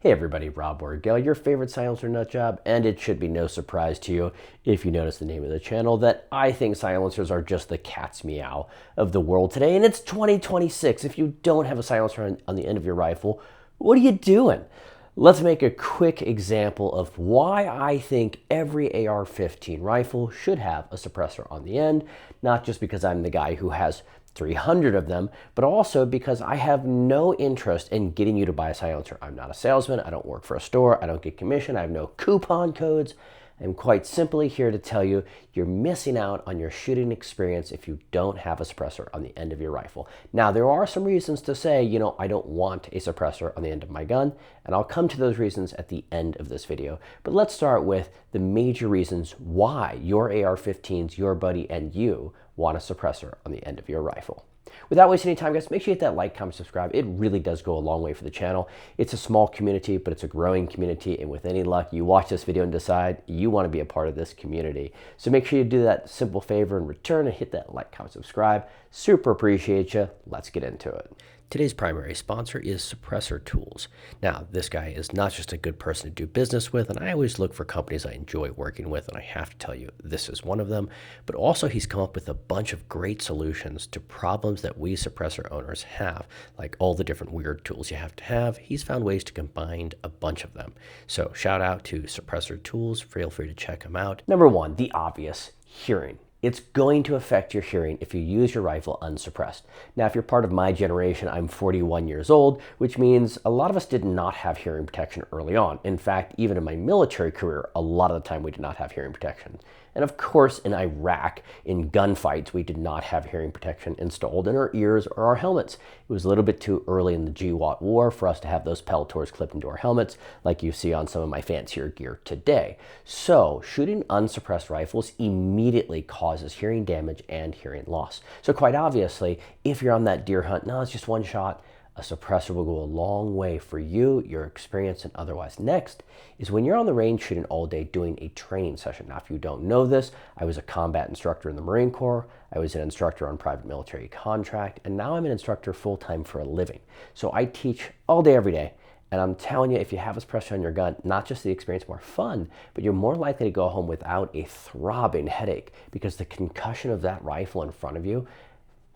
Hey everybody, Rob Orgel, your favorite silencer nut job, and it should be no surprise to you if you notice the name of the channel that I think silencers are just the cat's meow of the world today, and it's 2026. If you don't have a silencer on the end of your rifle, what are you doing? Let's make a quick example of why I think every AR-15 rifle should have a suppressor on the end, not just because I'm the guy who has 300 of them, but also because I have no interest in getting you to buy a silencer. I'm not a salesman. I don't work for a store. I don't get commission. I have no coupon codes. I'm quite simply here to tell you you're missing out on your shooting experience if you don't have a suppressor on the end of your rifle. Now, there are some reasons to say, I don't want a suppressor on the end of my gun, and I'll come to those reasons at the end of this video. But let's start with the major reasons why your AR-15s, your buddy, and you want a suppressor on the end of your rifle. Without wasting any time, guys, make sure you hit that like, comment, subscribe. It really does go a long way for the channel. It's a small community, but it's a growing community, and with any luck, you watch this video and decide you want to be a part of this community. So make sure you do that simple favor in return and hit that like, comment, subscribe. Super appreciate you. Let's get into it. Today's primary sponsor is Suppressor Tools. Now, this guy is not just a good person to do business with, and I always look for companies I enjoy working with, and I have to tell you, this is one of them. But also, he's come up with a bunch of great solutions to problems that we suppressor owners have, like all the different weird tools you have to have. He's found ways to combine a bunch of them. So shout out to Suppressor Tools. Feel free to check them out. Number one, the obvious: hearing. It's going to affect your hearing if you use your rifle unsuppressed. Now, if you're part of my generation, I'm 41 years old, which means a lot of us did not have hearing protection early on. In fact, even in my military career, a lot of the time we did not have hearing protection. And of course, in Iraq, in gunfights, we did not have hearing protection installed in our ears or our helmets. It was a little bit too early in the GWAT war for us to have those pelletors clipped into our helmets, like you see on some of my fancier gear today. So shooting unsuppressed rifles immediately causes hearing damage and hearing loss. So quite obviously, if you're on that deer hunt, no, it's just one shot, a suppressor will go a long way for you, your experience, and otherwise. Next is when you're on the range shooting all day doing a training session. Now, if you don't know this, I was a combat instructor in the Marine Corps. I was an instructor on private military contract, and now I'm an instructor full-time for a living. So I teach all day, every day. And I'm telling you, if you have a suppressor on your gun, not just the experience more fun, but you're more likely to go home without a throbbing headache, because the concussion of that rifle in front of you,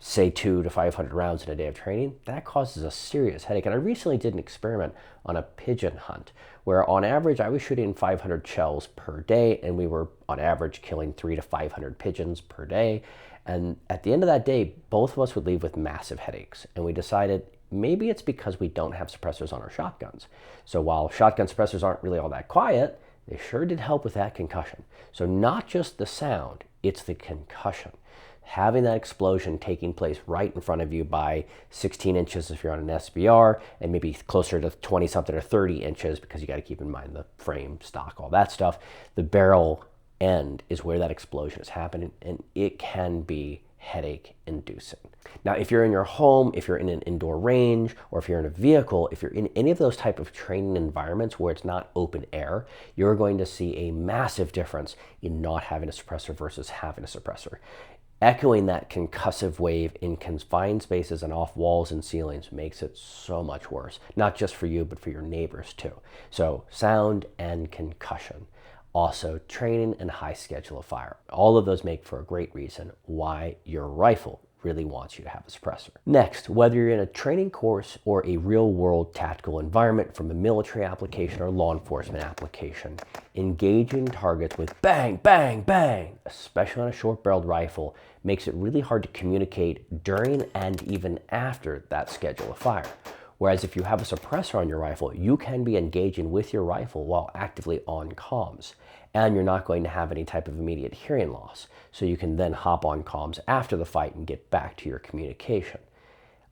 say 200 to 500 rounds in a day of training, that causes a serious headache. And I recently did an experiment on a pigeon hunt where on average I was shooting 500 shells per day, and we were on average killing 300 to 500 pigeons per day. And at the end of that day, both of us would leave with massive headaches. And we decided maybe it's because we don't have suppressors on our shotguns. So while shotgun suppressors aren't really all that quiet, they sure did help with that concussion. So not just the sound, it's the concussion. Having that explosion taking place right in front of you by 16 inches if you're on an SBR, and maybe closer to 20 something or 30 inches, because you got to keep in mind the frame, stock, all that stuff. The barrel end is where that explosion is happening, and it can be headache inducing. Now, if you're in your home, if you're in an indoor range, or if you're in a vehicle, if you're in any of those type of training environments where it's not open air, you're going to see a massive difference in not having a suppressor versus having a suppressor. Echoing that concussive wave in confined spaces and off walls and ceilings makes it so much worse, not just for you, but for your neighbors too. So sound and concussion. Also, training and high schedule of fire. All of those make for a great reason why your rifle really wants you to have a suppressor. Next, whether you're in a training course or a real-world tactical environment, from a military application or law enforcement application, engaging targets with bang, bang, bang, especially on a short-barreled rifle, makes it really hard to communicate during and even after that schedule of fire. Whereas if you have a suppressor on your rifle, you can be engaging with your rifle while actively on comms, and you're not going to have any type of immediate hearing loss. So you can then hop on comms after the fight and get back to your communication.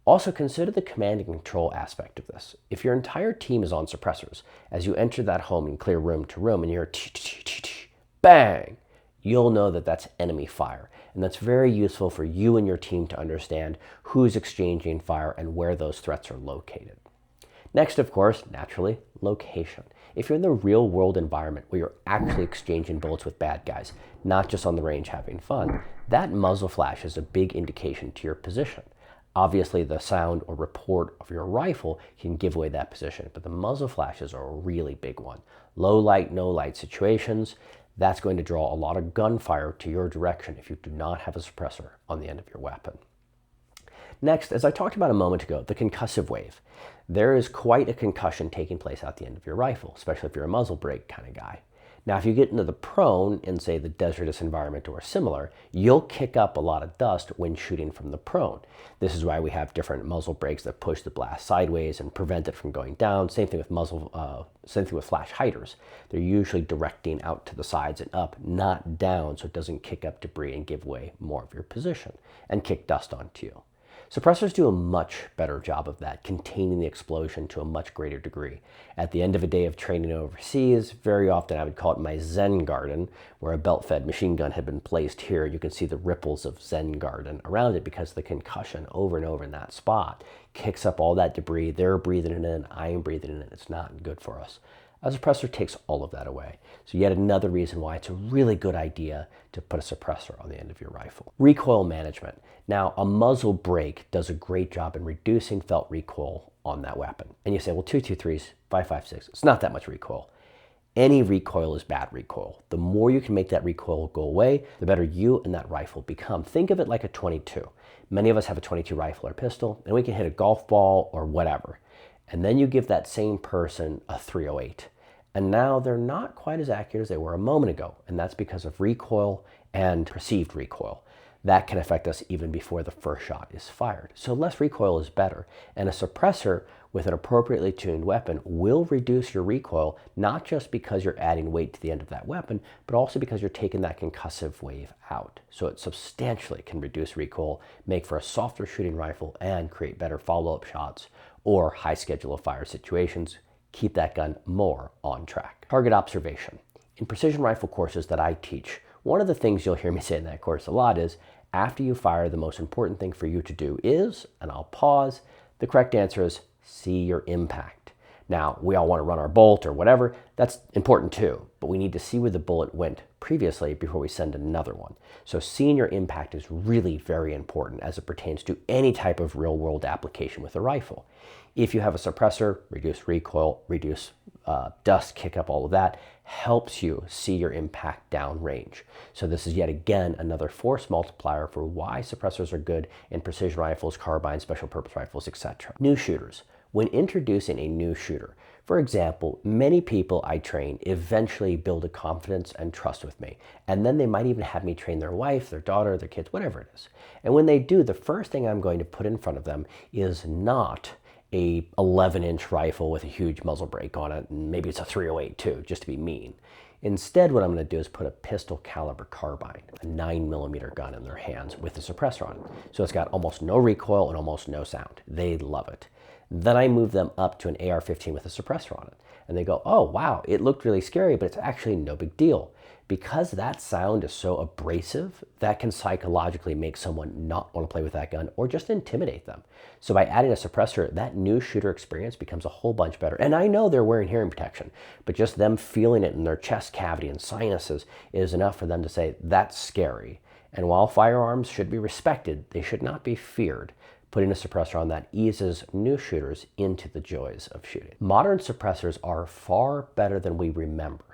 Also, consider the command and control aspect of this. If your entire team is on suppressors, as you enter that home and clear room to room and you hear bang, you'll know that that's enemy fire. And that's very useful for you and your team to understand who's exchanging fire and where those threats are located. Next, of course, naturally, location. If you're in the real world environment where you're actually exchanging bullets with bad guys, not just on the range having fun, that muzzle flash is a big indication to your position. Obviously, the sound or report of your rifle can give away that position, but the muzzle flashes are a really big one. Low light, no light situations, that's going to draw a lot of gunfire to your direction if you do not have a suppressor on the end of your weapon. Next, as I talked about a moment ago, the concussive wave. There is quite a concussion taking place at the end of your rifle, especially if you're a muzzle brake kind of guy. Now, if you get into the prone in, say, the desertous environment or similar, you'll kick up a lot of dust when shooting from the prone. This is why we have different muzzle brakes that push the blast sideways and prevent it from going down. Same thing with same thing with flash hiders. They're usually directing out to the sides and up, not down, so it doesn't kick up debris and give away more of your position and kick dust onto you. Suppressors do a much better job of that, containing the explosion to a much greater degree. At the end of a day of training overseas, very often I would call it my Zen garden, where a belt-fed machine gun had been placed here. You can see the ripples of Zen garden around it because the concussion over and over in that spot kicks up all that debris. They're breathing it in, I'm breathing it in. It's not good for us. A suppressor takes all of that away. So yet another reason why it's a really good idea to put a suppressor on the end of your rifle. Recoil management. Now, a muzzle brake does a great job in reducing felt recoil on that weapon. And you say, well, 223s, 5.56, it's not that much recoil. Any recoil is bad recoil. The more you can make that recoil go away, the better you and that rifle become. Think of it like a 22. Many of us have a 22 rifle or pistol, and we can hit a golf ball or whatever. And then you give that same person a 308. And now they're not quite as accurate as they were a moment ago. And that's because of recoil and perceived recoil. That can affect us even before the first shot is fired. So less recoil is better. And a suppressor with an appropriately tuned weapon will reduce your recoil, not just because you're adding weight to the end of that weapon, but also because you're taking that concussive wave out. So it substantially can reduce recoil, make for a softer shooting rifle, and create better follow-up shots or high schedule of fire situations. Keep that gun more on track. Target observation. In precision rifle courses that I teach, one of the things you'll hear me say in that course a lot is, after you fire, the most important thing for you to do is, and I'll pause, the correct answer is see your impact. Now, we all want to run our bolt or whatever. That's important too, but we need to see where the bullet went previously before we send another one. So seeing your impact is really very important as it pertains to any type of real-world application with a rifle. If you have a suppressor, reduce recoil, reduce dust, kick up, all of that helps you see your impact downrange. So this is yet again another force multiplier for why suppressors are good in precision rifles, carbines, special purpose rifles, etc. New shooters. When introducing a new shooter, for example, many people I train eventually build a confidence and trust with me. And then they might even have me train their wife, their daughter, their kids, whatever it is. And when they do, the first thing I'm going to put in front of them is not a 11-inch rifle with a huge muzzle brake on it, and maybe it's a 308 too, just to be mean. Instead, what I'm going to do is put a pistol caliber carbine, a 9mm gun in their hands with a suppressor on it. So it's got almost no recoil and almost no sound. They love it. Then I move them up to an AR-15 with a suppressor on it. And they go, oh, wow, it looked really scary, but it's actually no big deal. Because that sound is so abrasive, that can psychologically make someone not want to play with that gun or just intimidate them. So by adding a suppressor, that new shooter experience becomes a whole bunch better. And I know they're wearing hearing protection, but just them feeling it in their chest cavity and sinuses is enough for them to say, that's scary. And while firearms should be respected, they should not be feared. Putting a suppressor on that eases new shooters into the joys of shooting. Modern suppressors are far better than we remember.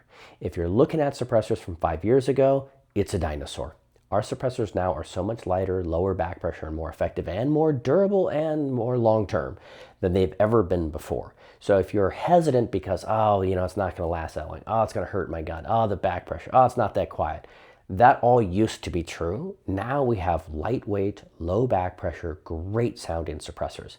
If you're looking at suppressors from 5 years ago, it's a dinosaur. Our suppressors now are so much lighter, lower back pressure, and more effective, and more durable, and more long-term than they've ever been before. So if you're hesitant because, oh, it's not going to last that long, oh, it's going to hurt my gun, oh, the back pressure, oh, it's not that quiet. That all used to be true. Now we have lightweight, low back pressure, great sounding suppressors.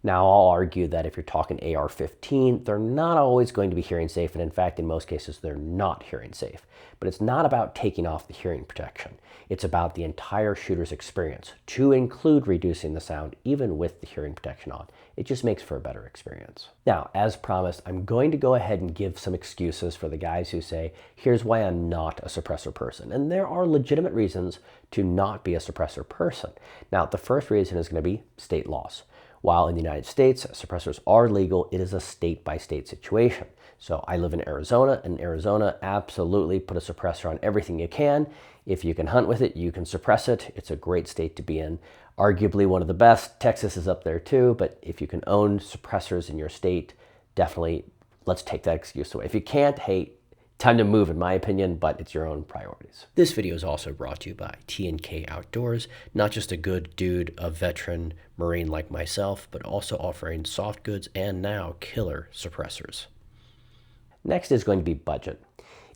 Now, I'll argue that if you're talking AR-15, they're not always going to be hearing safe, and in fact, in most cases, they're not hearing safe. But it's not about taking off the hearing protection. It's about the entire shooter's experience, to include reducing the sound, even with the hearing protection on. It just makes for a better experience. Now, as promised, I'm going to go ahead and give some excuses for the guys who say, here's why I'm not a suppressor person. And there are legitimate reasons to not be a suppressor person. Now, the first reason is going to be state laws. While in the United States, suppressors are legal, it is a state-by-state situation. So I live in Arizona, and Arizona, absolutely put a suppressor on everything you can. If you can hunt with it, you can suppress it. It's a great state to be in. Arguably one of the best. Texas is up there too, but if you can own suppressors in your state, definitely let's take that excuse away. If you can't, hey, time to move in my opinion, but it's your own priorities. This video is also brought to you by T&K Outdoors, not just a good dude, a veteran Marine like myself, but also offering soft goods and now killer suppressors. Next is going to be budget.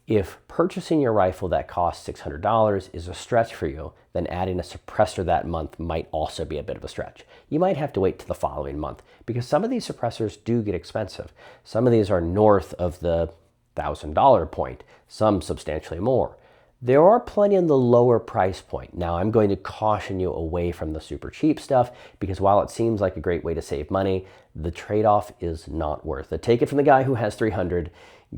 If purchasing your rifle that costs $600 is a stretch for you, then adding a suppressor that month might also be a bit of a stretch. You might have to wait till the following month because some of these suppressors do get expensive. Some of these are north of the $1,000 point, some substantially more. There are plenty in the lower price point. Now, I'm going to caution you away from the super cheap stuff because while it seems like a great way to save money, the trade-off is not worth it. Take it from the guy who has 300,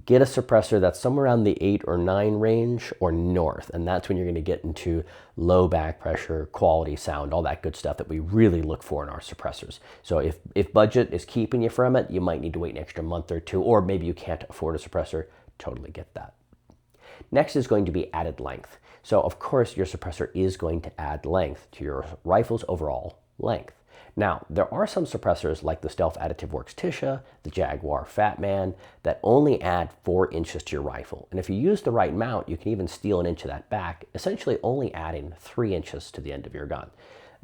get a suppressor that's somewhere around the 8 or 9 range or north, and that's when you're going to get into low back pressure, quality sound, all that good stuff that we really look for in our suppressors. So if budget is keeping you from it, you might need to wait an extra month or two, or maybe you can't afford a suppressor. Totally get that. Next is going to be added length. So of course your suppressor is going to add length to your rifle's overall length. Now, there are some suppressors like the Stealth Additive Works Tisha, the Jaguar Fat Man, that only add 4 inches to your rifle. And if you use the right mount, you can even steal an inch of that back, essentially only adding 3 inches to the end of your gun.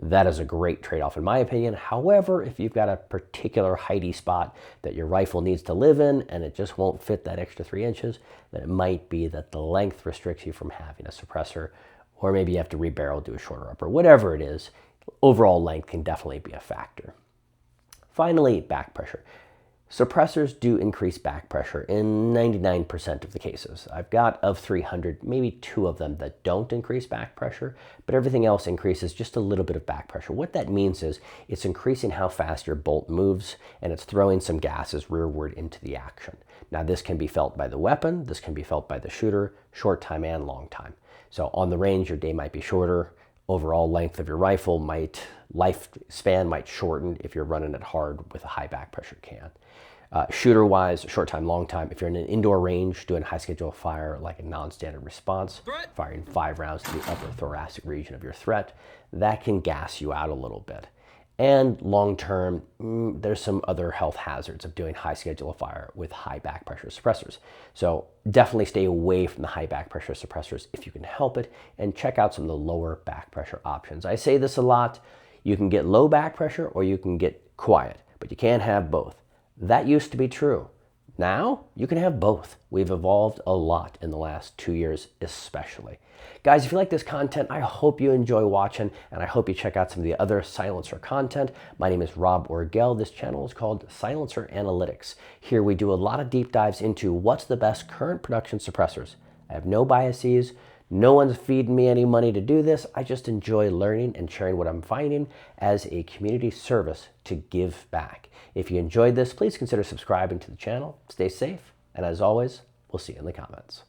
That is a great trade-off in my opinion. However, if you've got a particular heighty spot that your rifle needs to live in and it just won't fit that extra 3 inches, then it might be that the length restricts you from having a suppressor, or maybe you have to rebarrel, do a shorter upper, whatever it is. Overall length can definitely be a factor. Finally, back pressure. Suppressors do increase back pressure in 99% of the cases. I've got of 300, maybe 2 of them that don't increase back pressure, but everything else increases just a little bit of back pressure. What that means is it's increasing how fast your bolt moves, and it's throwing some gases rearward into the action. Now this can be felt by the weapon, this can be felt by the shooter, short time and long time. So on the range, your day might be shorter. Overall length of your rifle lifespan might shorten if you're running it hard with a high back pressure can. Shooter-wise, short time, long time, if you're in an indoor range doing high schedule fire like a non-standard response, firing 5 rounds to the upper thoracic region of your threat, that can gas you out a little bit. And long term, there's some other health hazards of doing high schedule of fire with high back pressure suppressors. So definitely stay away from the high back pressure suppressors if you can help it, and check out some of the lower back pressure options. I say this a lot, you can get low back pressure or you can get quiet, but you can't have both. That used to be true. Now you can have both. We've evolved a lot in the last 2 years especially. Guys, if you like this content, I hope you enjoy watching, and I hope you check out some of the other silencer content. My name is Rob Orgel. This channel is called Silencer Analytics. Here we do a lot of deep dives into what's the best current production suppressors. I have no biases. No one's feeding me any money to do this. I just enjoy learning and sharing what I'm finding as a community service to give back. If you enjoyed this, please consider subscribing to the channel. Stay safe, and as always, we'll see you in the comments.